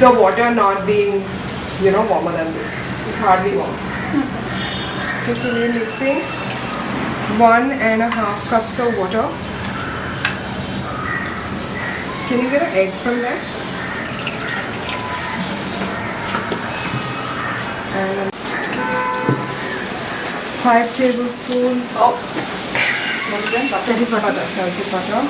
the water not being, warmer than this. It's hardly warm. Okay, so we're mixing 1.5 cups of water. Can you get an egg from there? And 5 tablespoons of butter.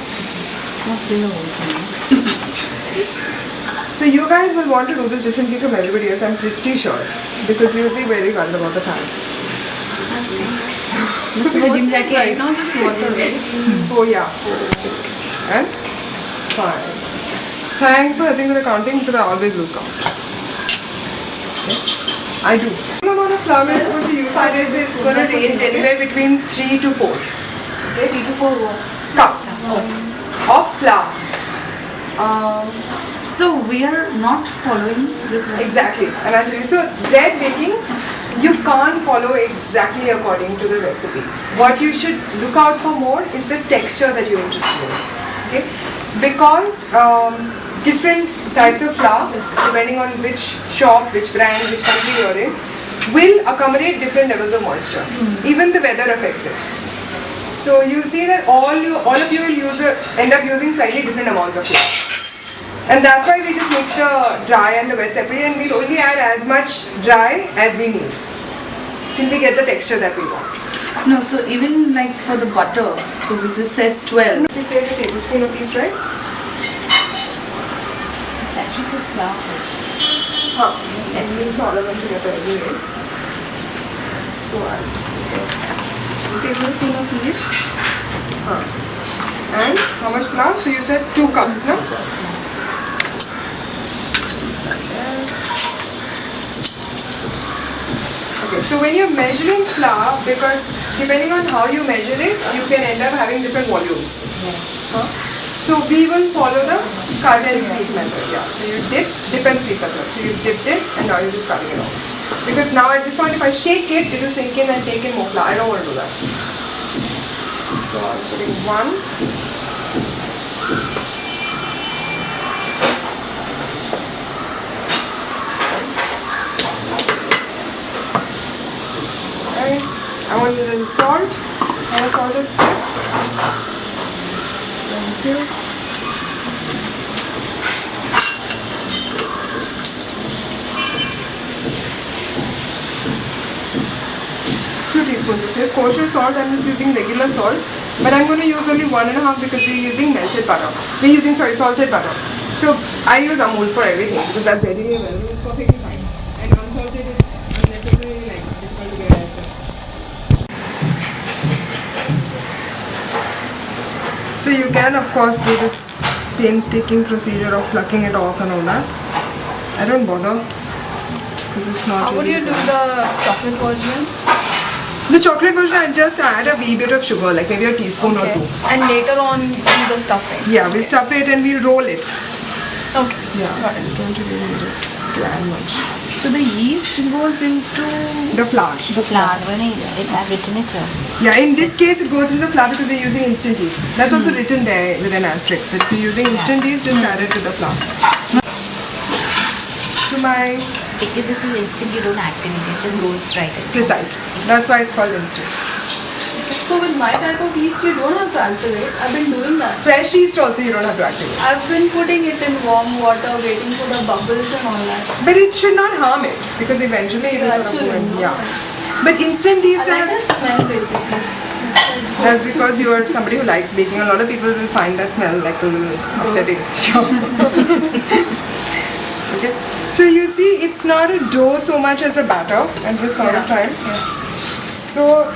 So you guys will want to do this differently from everybody else, I'm pretty sure, because you'll be very worried about the time. Right now just water, right? 4, yeah. And 5. Thanks for helping with the counting because I always lose count. Okay. I do. The amount of flour we're supposed to use for this is going to range anywhere between 3 to 4. Okay? 3 to 4 cups of flour. So we are not following this recipe. Exactly. And I'll tell you, so bread baking, you can't follow exactly according to the recipe. What you should look out for more is the texture that you're interested in. Okay? Because different types of flour, depending on which shop, which brand, which country you're in, will accommodate different levels of moisture. Even the weather affects it. So you'll see that all of you will end up using slightly different amounts of flour. And that's why we just mix the dry and the wet separately, and we'll only add as much dry as we need till we get the texture that we want. No, so even like for the butter, because it says 12. It says a tablespoon of each, right? It actually says flour. It means all of them together anyways. So I'll just put a tablespoon of yeast. And how much flour? So you said 2 cups, no? Okay, so when you're measuring flour, because depending on how you measure it, you can end up having different volumes. So we will follow the cut and sweep method. Yeah. So you dip and sweep method. So you dipped it and now you're just cutting it off. Because now at this point, if I shake it, it will sink in and take in more flour. I don't want to do that. So I'm putting 1. I want a little salt. How much salt is it? Thank you. Two teaspoons. It says kosher salt. I'm just using regular salt, but I'm going to use only 1.5 because we're using melted butter. We're using salted butter. So I use Amul for everything because that's readily available. It's perfectly fine. And unsalted is unnecessarily difficult to get at. So you can of course do this painstaking procedure of plucking it off and all that. I don't bother because it's not. How would you do the chocolate version? The chocolate version, I just add a wee bit of sugar, like maybe a teaspoon or 2. And later on do the stuffing. Yeah, we'll stuff it and we'll roll it. Okay. Yeah, so you don't really need it to add much. So the yeast goes into The flour. The flour, it I've written it here. Yeah, in this case it goes in the flour because we're using instant yeast. That's also written there with an asterisk that if you're using instant yeast, just add it to the flour. To my Because this is instant, you don't activate it, just goes right in. precisely. That's why it's called instant. So with my type of yeast, you don't have to activate. I've been doing that. Fresh yeast also you don't have to activate. I've been putting it in warm water, waiting for the bubbles and all that. But it should not harm it because eventually it will Yeah, sort of it go in. shouldn't. Yeah. But instant yeast, I like that smell basically. that's because you are somebody who likes baking. A lot of people will find that smell like a little upsetting. Okay. So you see, it's not a dough so much as a batter at this point of time. So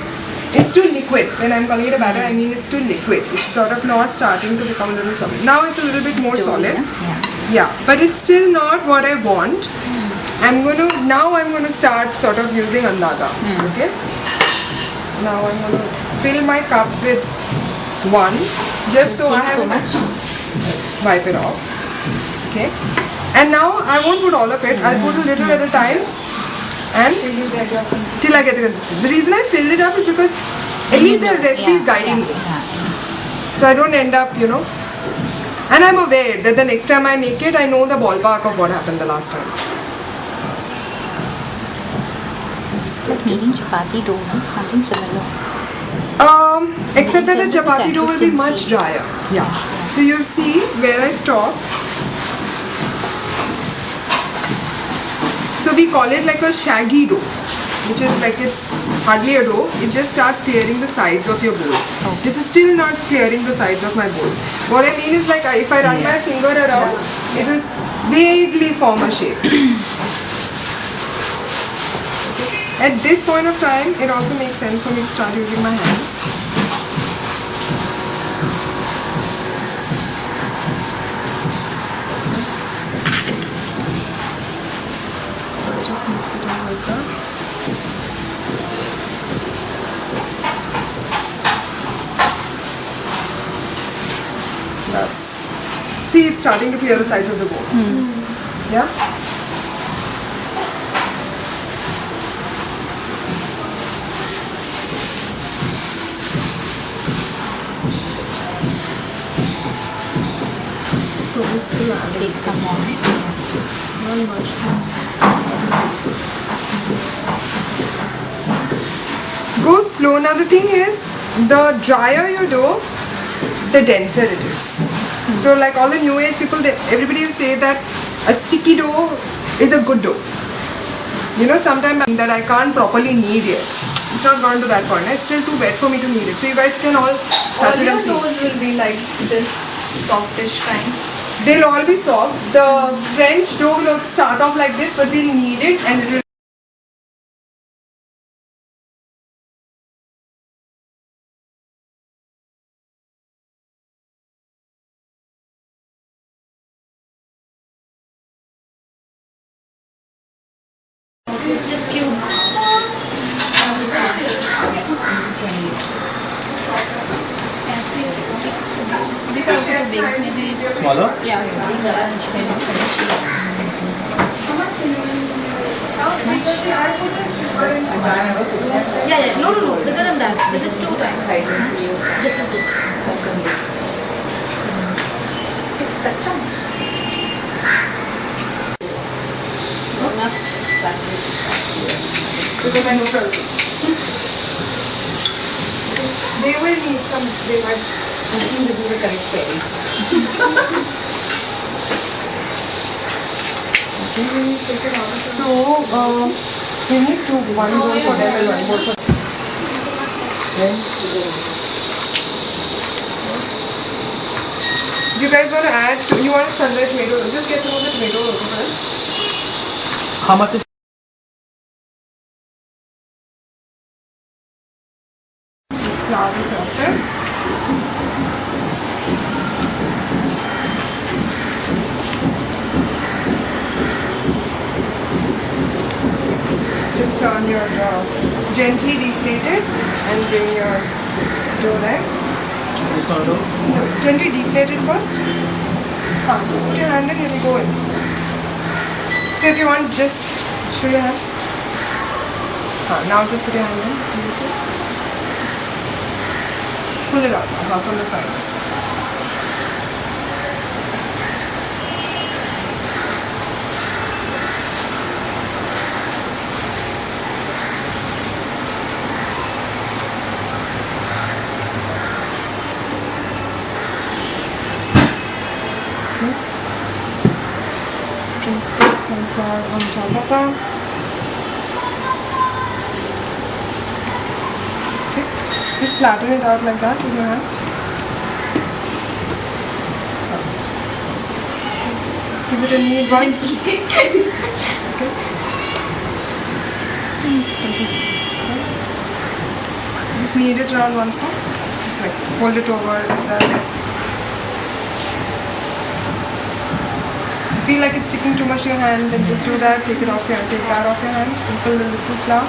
it's too liquid. When I'm calling it a batter, I mean it's too liquid. It's sort of not starting to become a little solid. Now it's a little bit more solid. Yeah, but it's still not what I want. I'm going to start sort of using andaza. Okay. Now I'm going to fill my cup with 1, just so I have wipe it off. Okay. And now I won't put all of it. I'll put a little at a time, and till I get the consistency. The reason I filled it up is because at least the recipe is guiding me, so I don't end up, And I'm aware that the next time I make it, I know the ballpark of what happened the last time. But making chapati dough, no? Something similar. Except that the In terms of the chapati dough will be much consistency. drier. Yeah. So you'll see where I stop. So we call it like a shaggy dough, which is like it's hardly a dough. It just starts clearing the sides of your bowl. This is still not clearing the sides of my bowl. What I mean is like if I run my finger around, it will vaguely form a shape. At this point of time, it also makes sense for me to start using my hands. So just mix it in like that. That's. See, it's starting to clear the sides of the bowl. Yeah. So we still add Take some more. not much. Go slow. Now the thing is, the drier your dough, the denser it is. So like all the new age people, everybody will say that a sticky dough is a good dough. You know, sometimes that I can't properly knead it. It's not gone to that point. It's still too wet for me to knead it. So you guys can all touch All it your and see. doughs will be like this softish kind. They'll all be soft. The French dough will also start off like this, but we'll knead it and it will. Just cute. These are also big, maybe. Smaller? Yeah, yeah. No. Bigger than that. This is 2 times. This is big. So that I know for they will need some. They might. I think this is the correct pairing. So we need one bowl for them and one bowl for. You guys want to add? You want sun-dried tomatoes? Just get some of the tomatoes also first. How much is Just flour the surface. Just turn your gently deflate it and bring your dough there. this one? No? No, gently deflate it first. Just put your hand in and it'll go in. So if you want, just show your hand. Now just put your hand in. Can you see? Pull it out from the sides. Sprinkle some flour on top of that. Okay. Just flatten it out like that with your hand. Give it a knead once. Okay. Just knead it around once more. Just like hold it over itself. Feel like it's sticking too much to your hand, then just do that. Take that off your hand. Sprinkle the little flour.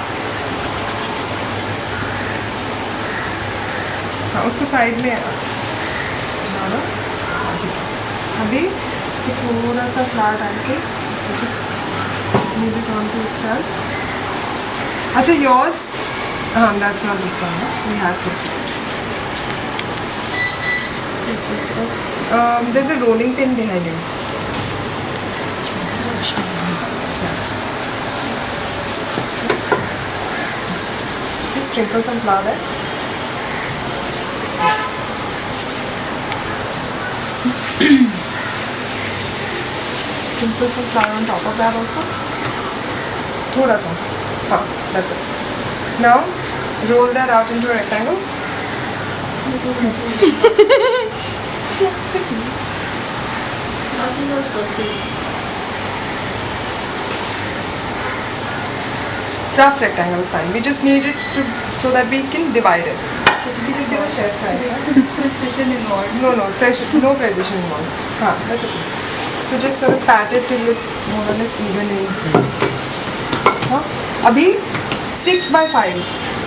हाँ उसको side में डालो. अभी इसको थोड़ा सा flower डाल के इसे just move it onto itself. अच्छा yours that's not this one. We have to. There's a rolling pin behind you. Just push my hands. Just sprinkle some flour there. Sprinkle some flour on top of that also. Thoda sa. That's it. Now roll that out into a rectangle. Nothing was circle. Rough rectangle is fine. We just need it to so that we can divide it. We just get a chef's side. Precision involved. No precision involved. That's okay. So just sort of pat it till it's more or less even in. Abhi 6 by 5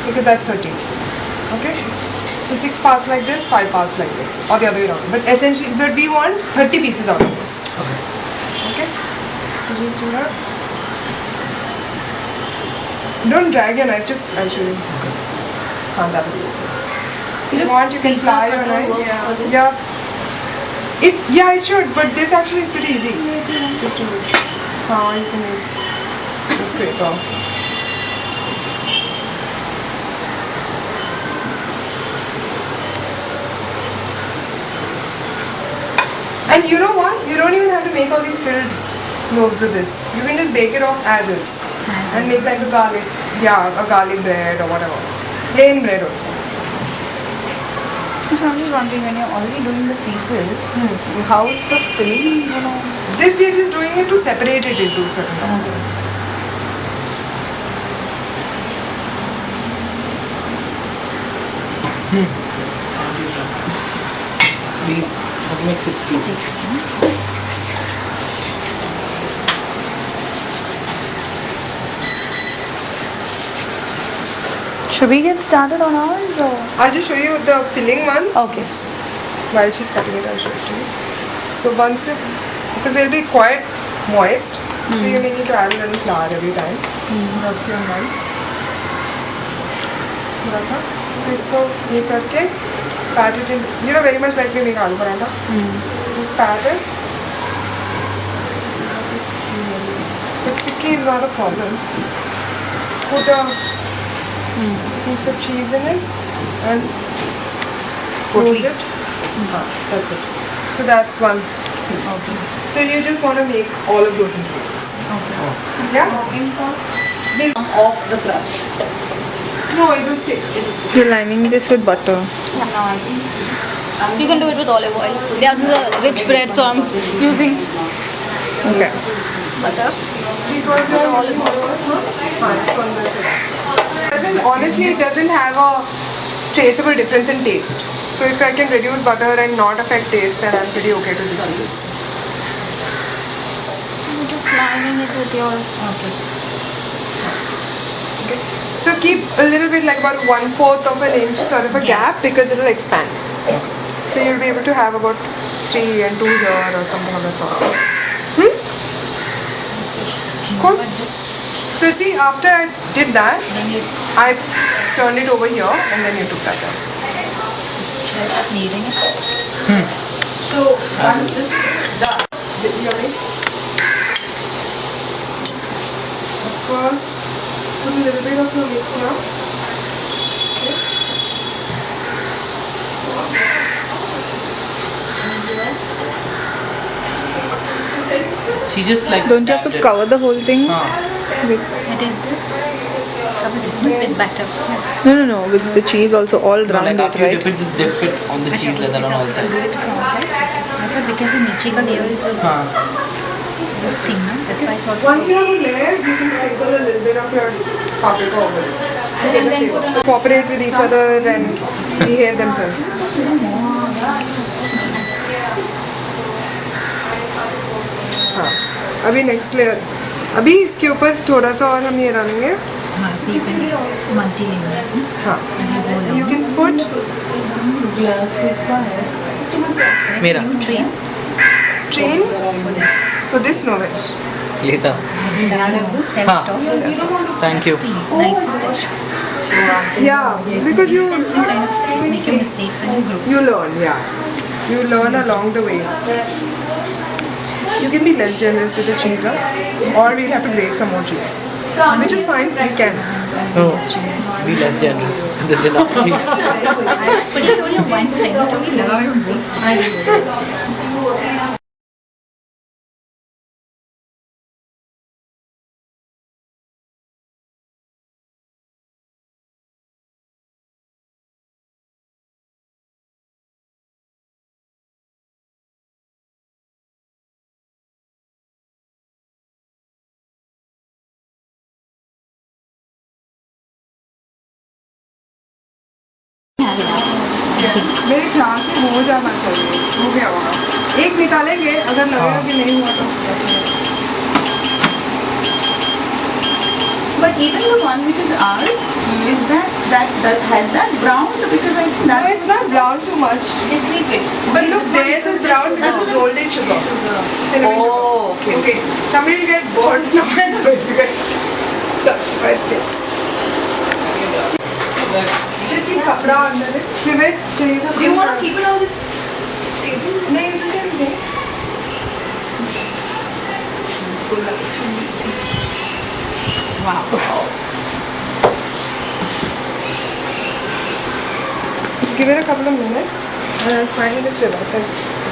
because that's 30. Okay? So 6 parts like this, 5 parts like this, or the other way around. But essentially, we want 30 pieces out of this. Okay? So just do that. Don't drag your knife, just I'll show you. That will be easy. If you want, you can Pizza ply your cutter knife. work for this? Yeah, it should, but this actually is pretty easy. Just do this. You can use the scraper. And you know what? You don't even have to make all these filled loaves with this. You can just bake it off as is. And make like a garlic bread or whatever. Plain bread also. So I'm just wondering, when you're already doing the pieces, how is the filling, This we are just doing it to separate it into certain amount. We have to make 6 pieces. Should we get started on ours or? I'll just show you the filling ones. Okay. While she's cutting it, I'll show it to you. So once you, because they'll be quite moist, so you may need to add a little flour every time. That's your mind. थोड़ा सा तो इसको ये करके pat it in, very much like we make aloo paratha. Just pat it. But sticky is not a problem. Put a piece of cheese in it and close it. That's it. So that's one piece. Okay. So you just want to make all of those in pieces. Okay. Yeah? Off the crust. No, it will stick. It will stick. You're lining this with butter. You can do it with olive oil. This is a rich bread, so I'm using Okay. butter. Because honestly, it doesn't have a traceable difference in taste. So if I can reduce butter and not affect taste, then I'm pretty okay to just do this. You're just lining it with your Okay. So keep a little bit like about 1/4 of an inch sort of a gap because it will expand. So you'll be able to have about 3 and 2 here or something of that sort. Cool. So you see, after I did that, I turned it over here and then you took that down. Should I start kneading it? So once this is done, your mix. Of course, put a little bit of your mix now. Okay. She just like. Don't you have to cover the whole thing? हाँ. I did. Covered it with batter. No. With the cheese also all No, round like it, after you right? dip it, just dip it on the cheese leather on all sides. Do it from all sides. Okay. I thought because the niche ka layer is हाँ. this thing, no? That's why I thought. Once you have a layer, you can sprinkle a little bit of your paprika over it. and then put another. Cooperate with each other and behave themselves. हाँ, अभी next layer. अभी इसके ऊपर थोड़ा सा और हम ये डालेंगे. हाँ, so you can multi-layer it, no? हाँ. As you go along. You can put मेरा. You train train for this. for this knowledge. लेता. Self हाँ. talk. Thank you. Nicest touch. Yeah, because you Since you kind of make your mistakes and you grow. learn. Yeah. You learn along the way. You can be less generous with the cheese, huh? Or we'll have to grate some more cheese. Which is fine, we can. No, be less generous. There's enough cheese. I was putting it only on one side, you told me learn on both sides. मेरे ख्याल से हो जाना चाहिए. हो गया होगा. एक निकालेंगे अगर लगेगा कि नहीं हुआ तो. But even the one which is ours, is that has that brown? Because I think No, that it's not brown too much. it's liquid. But look, theirs is brown because it's rolled in sugar. Cinnamon sugar. Oh, okay. Okay, somebody will get bored now and will get touched by this. Just keep kapra under it. Pivot चाहिए था. Do you want to keep it on this? नहीं, it's the same thing. Wow. Give it a couple of minutes and I'll find the chill.